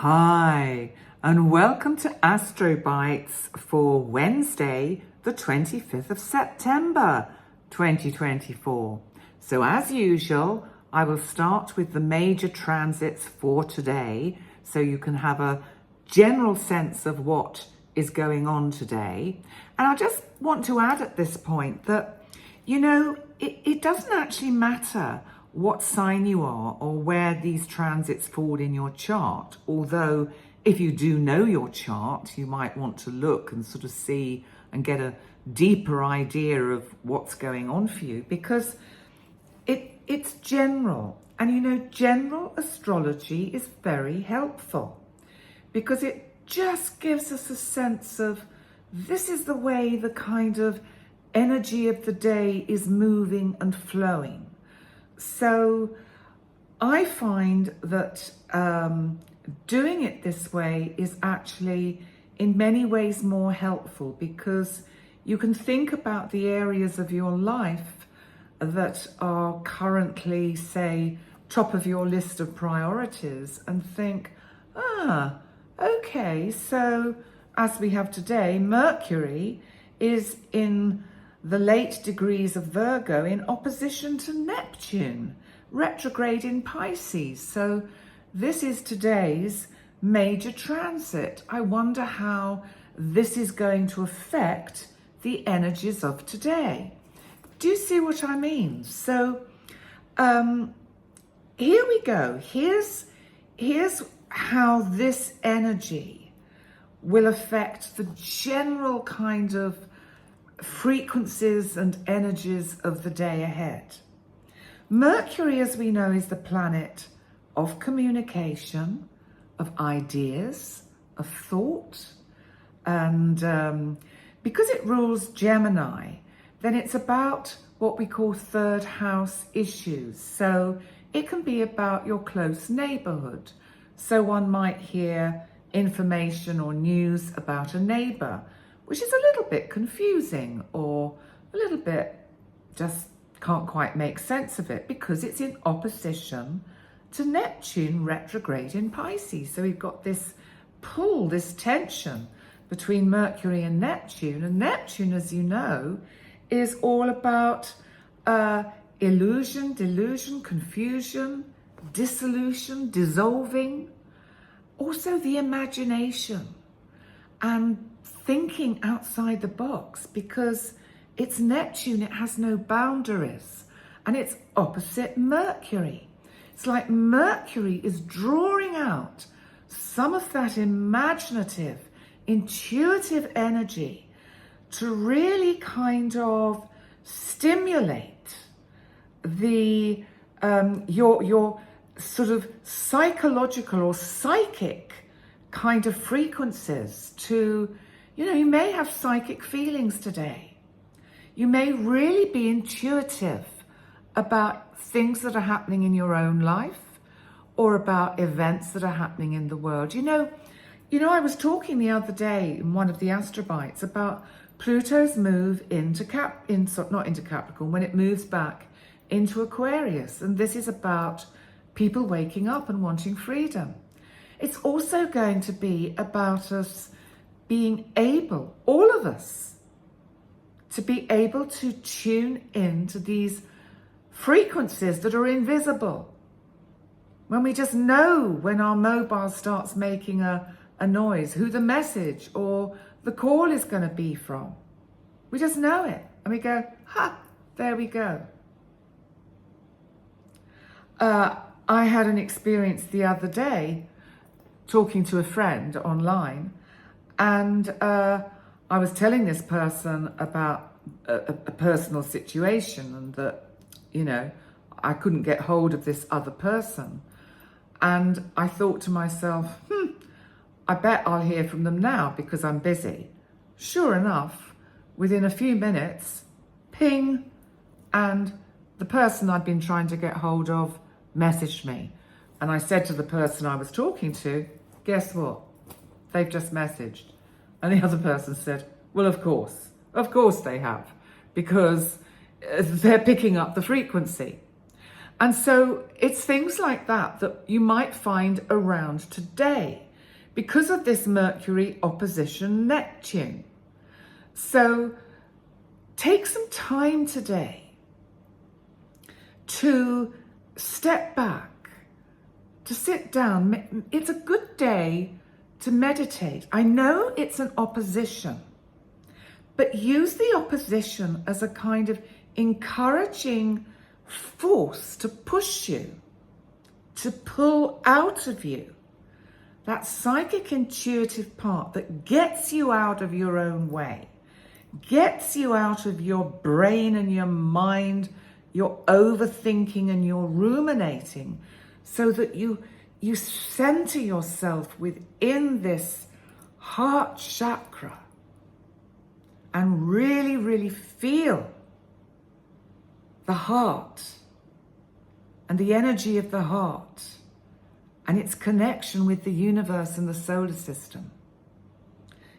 Hi, and welcome to Astro Bites for Wednesday, the 25th of September, 2024. So as usual, I will start with the major transits for today, so you can have a general sense of what is going on today. And I just want to add at this point that, it doesn't actually matter what sign you are or where these transits fall in your chart. Although if you do know your chart, you might want to look and sort of see and get a deeper idea of what's going on for you, because it's general. And general astrology is very helpful because it just gives us a sense of this is the way the kind of energy of the day is moving and flowing. So I find that doing it this way is actually in many ways more helpful, because you can think about the areas of your life that are currently, say, top of your list of priorities and think, okay, so as we have today, Mercury is in the late degrees of Virgo in opposition to Neptune, retrograde in Pisces. So this is today's major transit. I wonder how this is going to affect the energies of today. Do you see what I mean? So here we go. Here's how this energy will affect the general kind of frequencies and energies of the day ahead. Mercury, as we know, is the planet of communication, of ideas, of thought. And because it rules Gemini, then it's about what we call third house issues. So it can be about your close neighborhood. So one might hear information or news about a neighbor, which is a little bit confusing or a little bit just can't quite make sense of it because it's in opposition to Neptune retrograde in Pisces. So we've got this pull, this tension between Mercury and Neptune. And Neptune, as you know, is all about illusion, delusion, confusion, dissolution, dissolving. Also the imagination and thinking outside the box, because it's Neptune, it has no boundaries, and it's opposite Mercury. It's like Mercury is drawing out some of that imaginative, intuitive energy to really kind of stimulate the your sort of psychological or psychic kind of frequencies to, you may have psychic feelings today. You may really be intuitive about things that are happening in your own life or about events that are happening in the world. I was talking the other day in one of the Astro Bites about Pluto's move not into Capricorn, when it moves back into Aquarius. And this is about people waking up and wanting freedom. It's also going to be about us being able, all of us, to be able to tune into these frequencies that are invisible. When we just know when our mobile starts making a noise, who the message or the call is going to be from. We just know it. And we go, there we go. I had an experience the other day talking to a friend online, and I was telling this person about a personal situation, and that, I couldn't get hold of this other person. And I thought to myself, I bet I'll hear from them now because I'm busy. Sure enough, within a few minutes, ping, and the person I'd been trying to get hold of messaged me. And I said to the person I was talking to, guess what? They've just messaged. And the other person said, well, of course they have, because they're picking up the frequency. And so it's things like that that you might find around today. because of this Mercury opposition Neptune. So take some time today to step back, to sit down. It's a good day to meditate. I know it's an opposition, but use the opposition as a kind of encouraging force to push you, to pull out of you that psychic intuitive part that gets you out of your own way, gets you out of your brain and your mind, your overthinking and your ruminating, so that you center yourself within this heart chakra and really, really feel the heart and the energy of the heart and its connection with the universe and the solar system.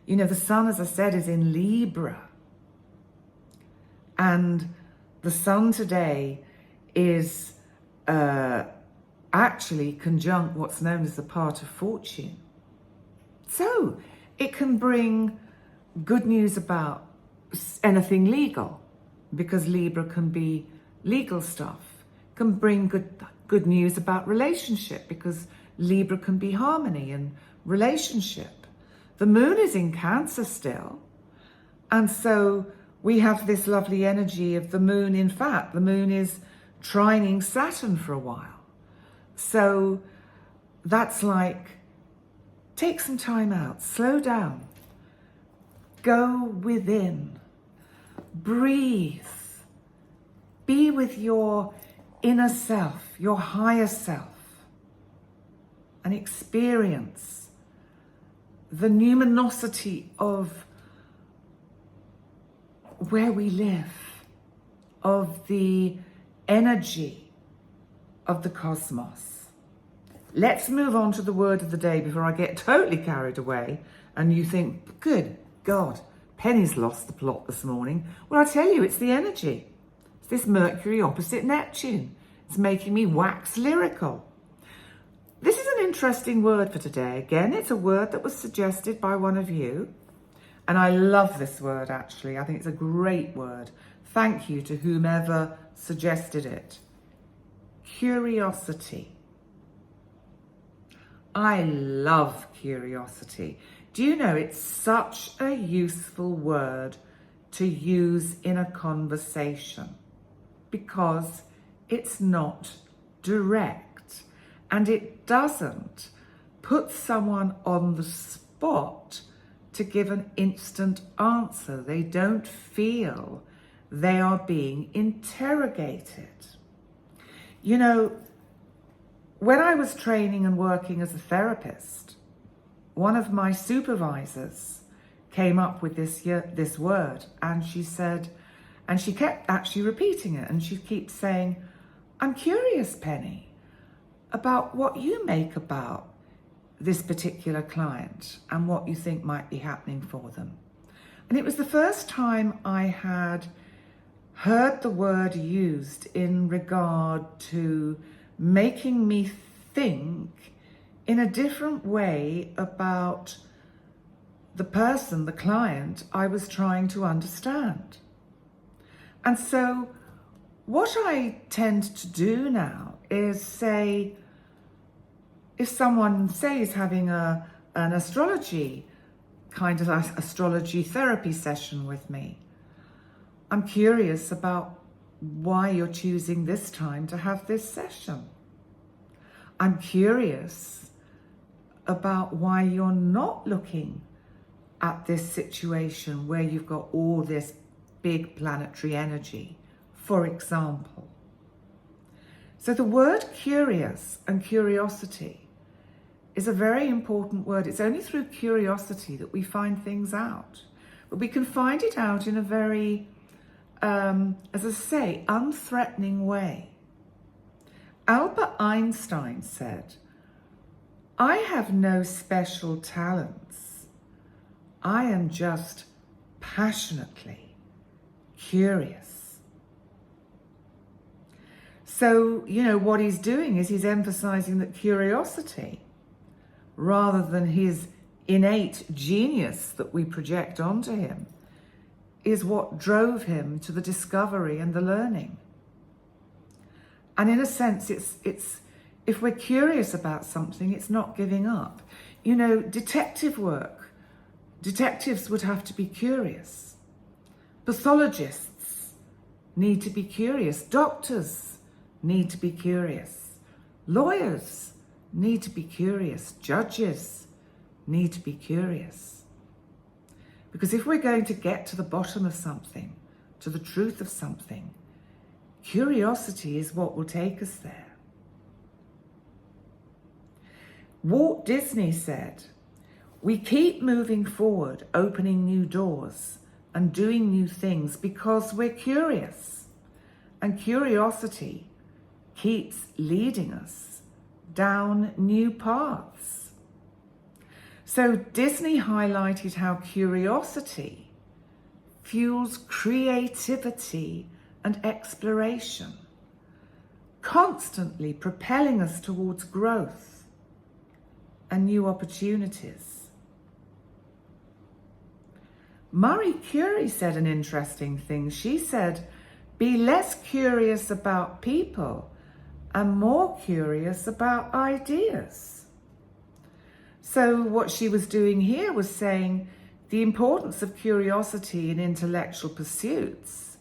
You know, the sun, as I said, is in Libra. And the sun today is actually conjunct what's known as the part of fortune. So it can bring good news about anything legal, because Libra can be legal stuff. Can bring good news about relationship, because Libra can be harmony and relationship. The moon is in Cancer still, and so we have this lovely energy of the moon. In fact, the moon is trining Saturn for a while. So that's like, take some time out, slow down, go within, breathe, be with your inner self, your higher self, and experience the numinosity of where we live, of the energy of the cosmos. Let's move on to the word of the day before I get totally carried away and you think, good God, Penny's lost the plot this morning. Well, I tell you, it's the energy. It's this Mercury opposite Neptune. It's making me wax lyrical. This is an interesting word for today. Again, it's a word that was suggested by one of you. And I love this word, actually. I think it's a great word. Thank you to whomever suggested it. Curiosity. I love curiosity. Do you know it's such a useful word to use in a conversation? Because it's not direct and it doesn't put someone on the spot to give an instant answer. They don't feel they are being interrogated. You know, when I was training and working as a therapist, one of my supervisors came up with this word, and she said, and she kept actually repeating it, and she keeps saying, I'm curious, Penny, about what you make about this particular client and what you think might be happening for them. And it was the first time I had heard the word used in regard to making me think in a different way about the person, the client I was trying to understand. And so what I tend to do now is say, if someone, say, is having an astrology therapy session with me, I'm curious about why you're choosing this time to have this session. I'm curious about why you're not looking at this situation where you've got all this big planetary energy, for example. So the word curious and curiosity is a very important word. It's only through curiosity that we find things out. But we can find it out in a very, as I say, unthreatening way. Albert Einstein said, I have no special talents. I am just passionately curious. So, you know, what he's doing is he's emphasizing that curiosity rather than his innate genius that we project onto him, is what drove him to the discovery and the learning. And in a sense, it's if we're curious about something, it's not giving up. You know, detective work, detectives would have to be curious. Pathologists need to be curious. Doctors need to be curious. Lawyers need to be curious. Judges need to be curious. Because if we're going to get to the bottom of something, to the truth of something, curiosity is what will take us there. Walt Disney said, "We keep moving forward, opening new doors and doing new things because we're curious. And curiosity keeps leading us down new paths." So Disney highlighted how curiosity fuels creativity and exploration, constantly propelling us towards growth and new opportunities. Marie Curie said an interesting thing. She said, "Be less curious about people and more curious about ideas." So what she was doing here was saying the importance of curiosity in intellectual pursuits,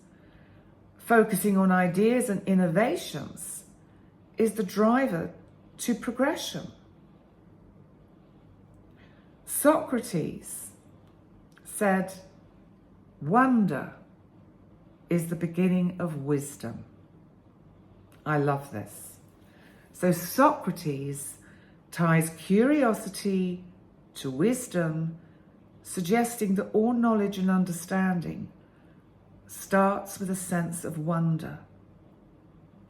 focusing on ideas and innovations, is the driver to progression. Socrates said, "Wonder is the beginning of wisdom." I love this. So Socrates ties curiosity to wisdom, suggesting that all knowledge and understanding starts with a sense of wonder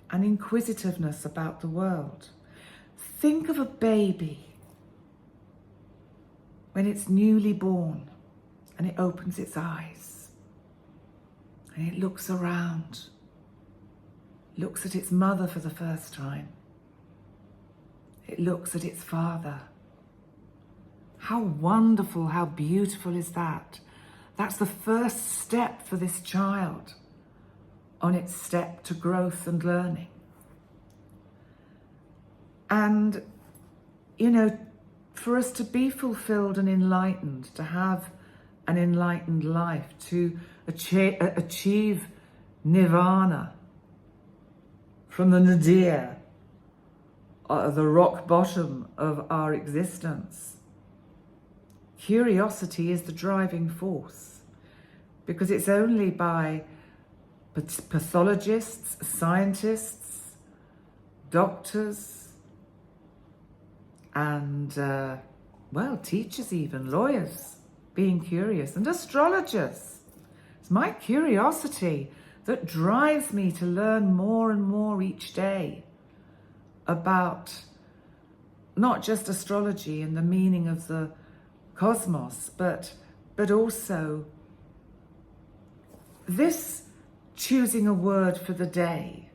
and inquisitiveness about the world. Think of a baby when it's newly born and it opens its eyes and it looks around, looks at its mother for the first time. It looks at its father. How wonderful, how beautiful is that? That's the first step for this child on its step to growth and learning. And, you know, for us to be fulfilled and enlightened, to have an enlightened life, to achieve nirvana from the nadir, the rock bottom of our existence, curiosity is the driving force, because it's only by pathologists, scientists, doctors, and, teachers even, lawyers, being curious, and astrologers. It's my curiosity that drives me to learn more and more each day about not just astrology and the meaning of the cosmos, but also this choosing a word for the day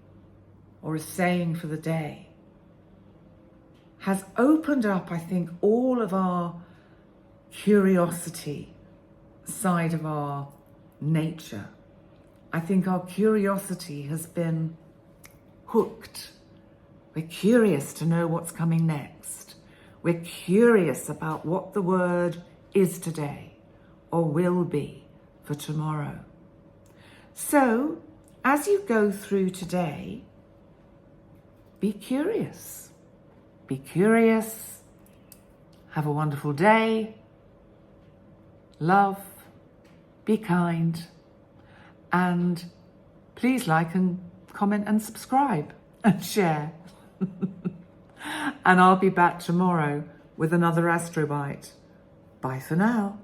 or a saying for the day has opened up, I think, all of our curiosity side of our nature. I think our curiosity has been hooked. We're curious to know what's coming next. We're curious about what the word is today or will be for tomorrow. So, as you go through today, be curious. Be curious. Have a wonderful day. Love. Be kind. And please like and comment and subscribe and share. And I'll be back tomorrow with another Astro Bite. Bye for now.